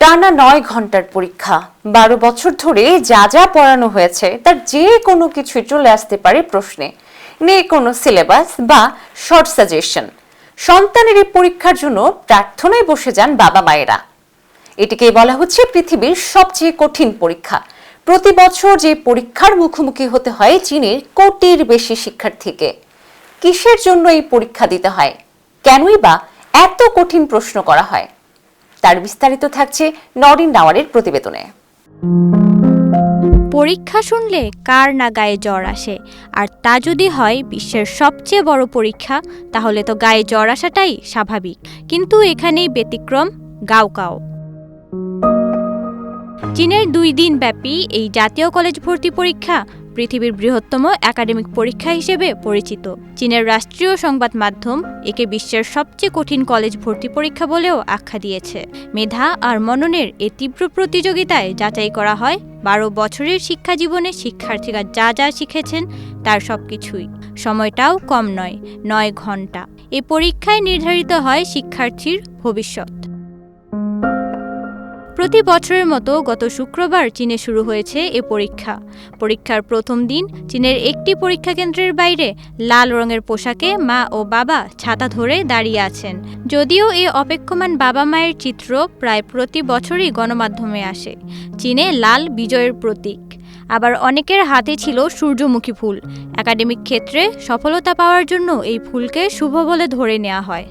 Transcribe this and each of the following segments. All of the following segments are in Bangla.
টানা ৯ ঘন্টার পরীক্ষা, ১২ বছর ধরে যা যা পড়ানো হয়েছে তার যে কোনো কিছুই চলে আসতে পারে প্রশ্নে। নেই কোনো সিলেবাস বা শর্ট সাজেশন। সন্তানের এই পরীক্ষার জন্য প্রার্থনায় বসে যান বাবা মায়েরা। এটিকেই বলা হচ্ছে পৃথিবীর সবচেয়ে কঠিন পরীক্ষা। প্রতি বছর যে পরীক্ষার মুখোমুখি হতে হয় চীনের কোটির বেশি শিক্ষার্থীকে। কিসের জন্য এই পরীক্ষা দিতে হয়, কেনই বা এত কঠিন প্রশ্ন করা হয়, তার বিস্তারিত থাকছে নরিন নাওয়ারের প্রতিবেদনে। পরীক্ষা শুনলে কার না গায়ে জ্বর আসে, আর তা যদি হয় বিশ্বের সবচেয়ে বড় পরীক্ষা, তাহলে তো গায়ে জ্বর আসাটাই স্বাভাবিক। কিন্তু এখানেই ব্যতিক্রম গাওকাও। চীনের 2 দিন ব্যাপী এই জাতীয় কলেজ ভর্তি পরীক্ষা পৃথিবীর বৃহত্তম একাডেমিক পরীক্ষা হিসেবে পরিচিত। চীনের রাষ্ট্রীয় সংবাদ মাধ্যম একে বিশ্বের সবচেয়ে কঠিন কলেজ ভর্তি পরীক্ষা বলেও আখ্যা দিয়েছে। মেধা আর মননের এই তীব্র প্রতিযোগিতায় যাচাই করা হয় 12 বছরের শিক্ষা জীবনে শিক্ষার্থীরা যা যা শিখেছেন তার সবকিছুই। সময়টাও কম নয়, 9 ঘন্টা। এই পরীক্ষায় নির্ধারিত হয় শিক্ষার্থীর ভবিষ্যৎ। প্রতি বছরের মতো গত শুক্রবার চীনে শুরু হয়েছে এ পরীক্ষা। পরীক্ষার প্রথম দিন চীনের একটি পরীক্ষা কেন্দ্রের বাইরে লাল রঙের পোশাকে মা ও বাবা ছাতা ধরে দাঁড়িয়ে আছেন। যদিও এই অপেক্ষমান বাবা মায়ের চিত্র প্রায় প্রতি বছরই গণমাধ্যমে আসে। চীনে লাল বিজয়ের প্রতীক। আবার অনেকের হাতে ছিল সূর্যমুখী ফুল। একাডেমিক ক্ষেত্রে সফলতা পাওয়ার জন্য এই ফুলকে শুভ বলে ধরে নেওয়া হয়।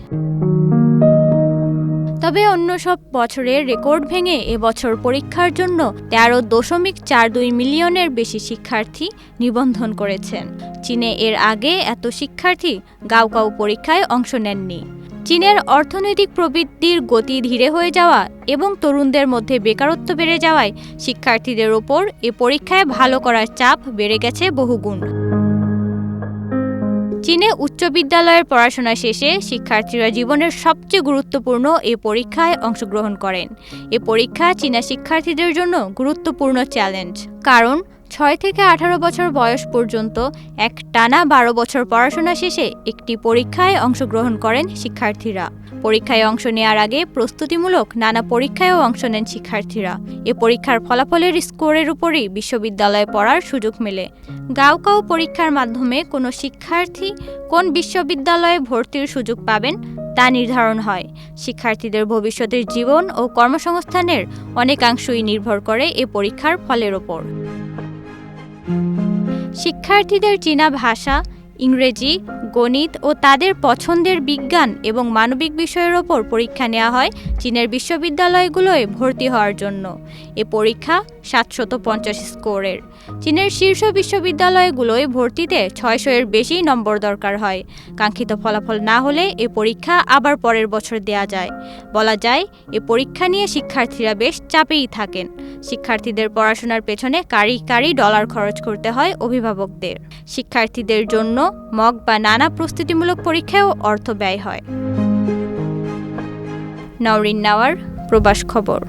তবে অন্য সব বছরের রেকর্ড ভেঙে এবছর পরীক্ষার জন্য 13.42 মিলিয়নের বেশি শিক্ষার্থী নিবন্ধন করেছেন। চীনে এর আগে এত শিক্ষার্থী গাওকাও পরীক্ষায় অংশ নেননি। চীনের অর্থনৈতিক প্রবৃদ্ধির গতি ধীরে হয়ে যাওয়া এবং তরুণদের মধ্যে বেকারত্ব বেড়ে যাওয়ায় শিক্ষার্থীদের ওপর এ পরীক্ষায় ভালো করার চাপ বেড়ে গেছে বহুগুণ। চীনে উচ্চ বিদ্যালয়ের পড়াশোনা শেষে শিক্ষার্থীরা জীবনের সবচেয়ে গুরুত্বপূর্ণ এই পরীক্ষায় অংশগ্রহণ করেন। এ পরীক্ষা চীনা শিক্ষার্থীদের জন্য গুরুত্বপূর্ণ চ্যালেঞ্জ, কারণ 6 থেকে 18 বছর বয়স পর্যন্ত এক টানা 12 বছর পড়াশোনা শেষে একটি পরীক্ষায় অংশগ্রহণ করেন শিক্ষার্থীরা। পরীক্ষায় অংশ নেওয়ার আগে প্রস্তুতিমূলক নানা পরীক্ষায়ও অংশ নেন শিক্ষার্থীরা। এ পরীক্ষার ফলাফলের স্কোরের উপরই বিশ্ববিদ্যালয়ে পড়ার সুযোগ মেলে। গাওকাও পরীক্ষার মাধ্যমে কোনো শিক্ষার্থী কোন বিশ্ববিদ্যালয়ে ভর্তির সুযোগ পাবেন তা নির্ধারণ হয়। শিক্ষার্থীদের ভবিষ্যতের জীবন ও কর্মসংস্থানের অনেকাংশই নির্ভর করে এ পরীক্ষার ফলের ওপর। শিক্ষার্থীদের চীনা ভাষা, ইংরেজি, গণিত ও তাদের পছন্দের বিজ্ঞান এবং মানবিক বিষয়ের ওপর পরীক্ষা নেওয়া হয় চীনের বিশ্ববিদ্যালয়গুলোয় ভর্তি হওয়ার জন্য। এ পরীক্ষা 750 স্কোরের। চীনের শীর্ষ বিশ্ববিদ্যালয়গুলোয় ভর্তিতে 600 এর বেশি নম্বর দরকার হয়। কাঙ্ক্ষিত ফলাফল না হলে এ পরীক্ষা আবার পরের বছর দেয়া যায়। বলা যায় এ পরীক্ষা নিয়ে শিক্ষার্থীরা বেশ চাপেই থাকেন। শিক্ষার্থীদের পড়াশোনার পেছনে কারি কারি ডলার খরচ করতে হয় অভিভাবকদের। শিক্ষার্থীদের জন্য মক বা নানা প্রস্তুতিমূলক পরীক্ষায়ও অর্থ ব্যয় হয়। নরিন নাওয়ার, প্রবাস খবর।